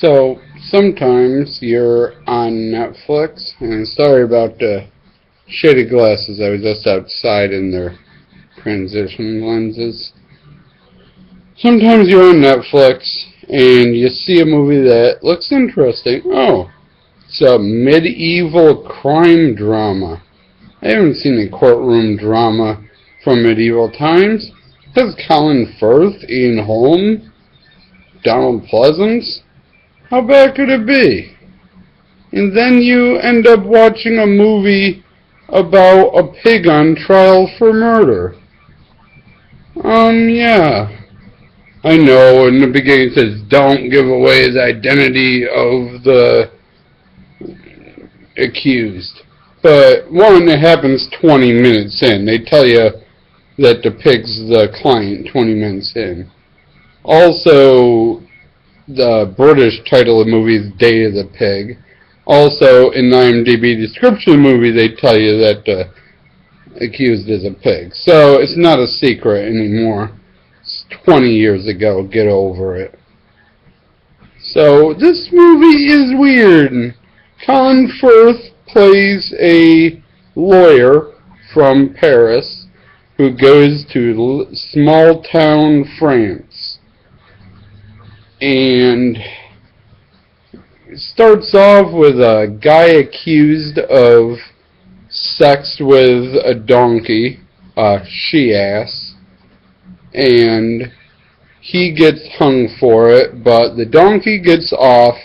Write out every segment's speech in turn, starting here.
So, sometimes you're on Netflix, and sorry about the shaded glasses, I was just outside in their transition lenses. Sometimes you're on Netflix, and you see a movie that looks interesting. Oh, it's a medieval crime drama. I haven't seen a courtroom drama from medieval times. It has Colin Firth, Holm, Donald Pleasence. How bad could it be? And then you end up watching a movie about a pig on trial for murder. Yeah. I know in the beginning it says don't give away the identity of the accused. But one, it happens 20 minutes in. They tell you that the pig's the client 20 minutes in. Also, the British title of the movie is Day of the Pig. Also, in the IMDb description of the movie, they tell you that the accused is a pig. So, it's not a secret anymore. It's 20 years ago. Get over it. So, this movie is weird. Colin Firth plays a lawyer from Paris who goes to small town France. And it starts off with a guy accused of sex with a donkey, a she-ass, and he gets hung for it, but the donkey gets off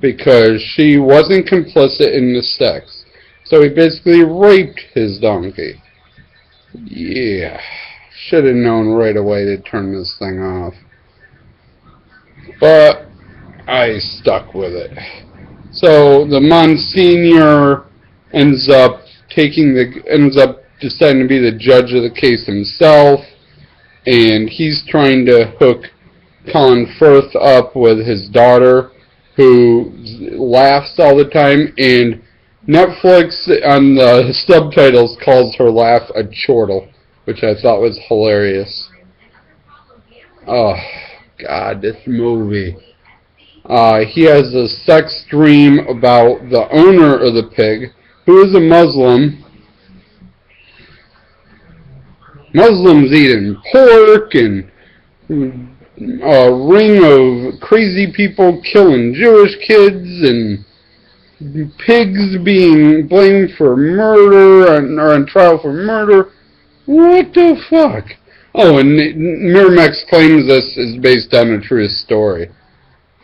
because she wasn't complicit in the sex. So he basically raped his donkey. Yeah, should have known right away to turn this thing off. But I stuck with it. So the Monsignor ends up deciding to be the judge of the case himself, and he's trying to hook Colin Firth up with his daughter, who laughs all the time, and Netflix on the subtitles calls her laugh a chortle, which I thought was hilarious. Oh, God, this movie. He has a sex dream about the owner of the pig, who is a Muslim. Muslims eating pork and a ring of crazy people killing Jewish kids and pigs being blamed for murder or on trial for murder. What the fuck? Oh, and Miramax claims this is based on a true story.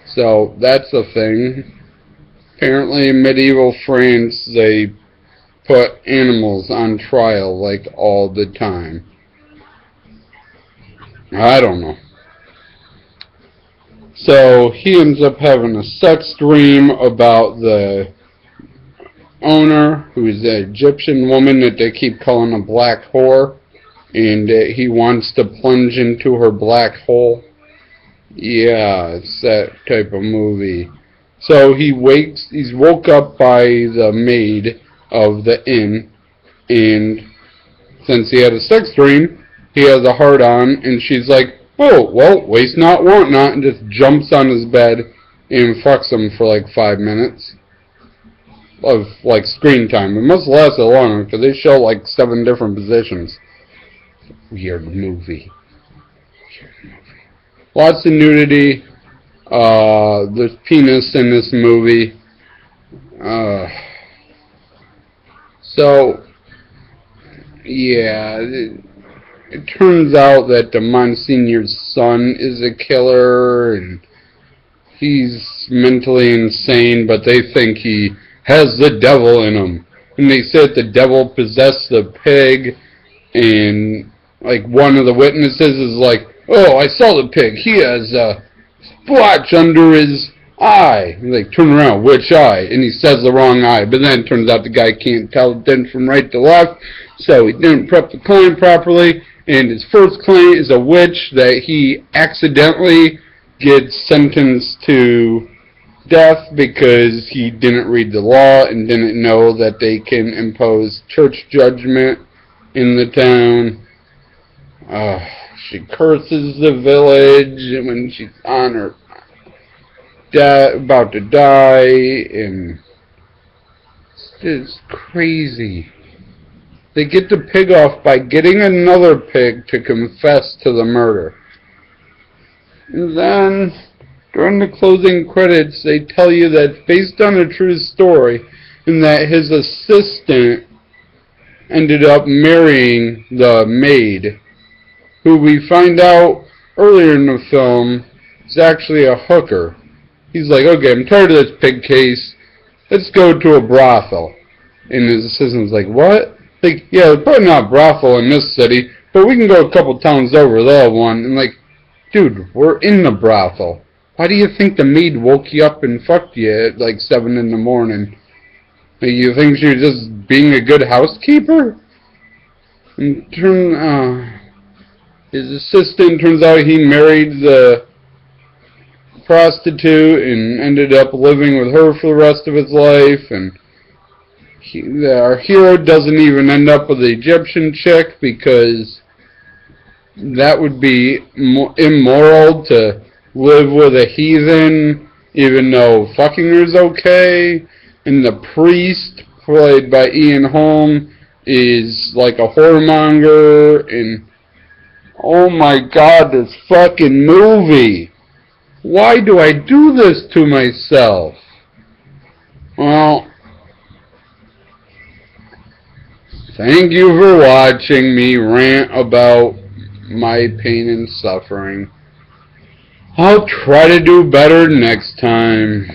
So, that's a thing. Apparently in medieval France, they put animals on trial, like, all the time. I don't know. So, he ends up having a sex dream about the owner, who's an Egyptian woman that they keep calling a black whore, and he wants to plunge into her black hole. Yeah, it's that type of movie. So he's woke up by the maid of the inn, and since he had a sex dream, he has a hard-on, and she's like, oh, well, waste not, want not, and just jumps on his bed and fucks him for like 5 minutes of like screen time. It must have lasted longer because they show like 7 different positions. Weird movie. Lots of nudity. There's penis in this movie. So, yeah, it turns out that the Monsignor's son is a killer, and he's mentally insane, but they think he has the devil in him. And they said the devil possessed the pig, and like one of the witnesses is like, oh, I saw the pig. He has a splotch under his eye. He's like, turn around, which eye? And he says the wrong eye. But then it turns out the guy can't tell the difference from right to left, so he didn't prep the client properly. And his first client is a witch that he accidentally gets sentenced to death because he didn't read the law and didn't know that they can impose church judgment in the town. She curses the village when she's on her about to die, and it's crazy. They get the pig off by getting another pig to confess to the murder. And then, during the closing credits, they tell you that based on a true story, and that his assistant ended up marrying the maid, who we find out earlier in the film is actually a hooker. He's like, okay, I'm tired of this pig case. Let's go to a brothel. And his assistant's like, what? Like, yeah, there's probably not a brothel in this city, but we can go a couple towns over that one. And like, dude, we're in the brothel. Why do you think the maid woke you up and fucked you at like 7 in the morning? Like, you think she was just being a good housekeeper? And his assistant, turns out he married the prostitute and ended up living with her for the rest of his life. And our hero doesn't even end up with the Egyptian chick because that would be immoral to live with a heathen, even though fucking her is okay. And the priest, played by Ian Holm, is like a whoremonger. And oh my god, this fucking movie! Why do I do this to myself? Well, thank you for watching me rant about my pain and suffering. I'll try to do better next time.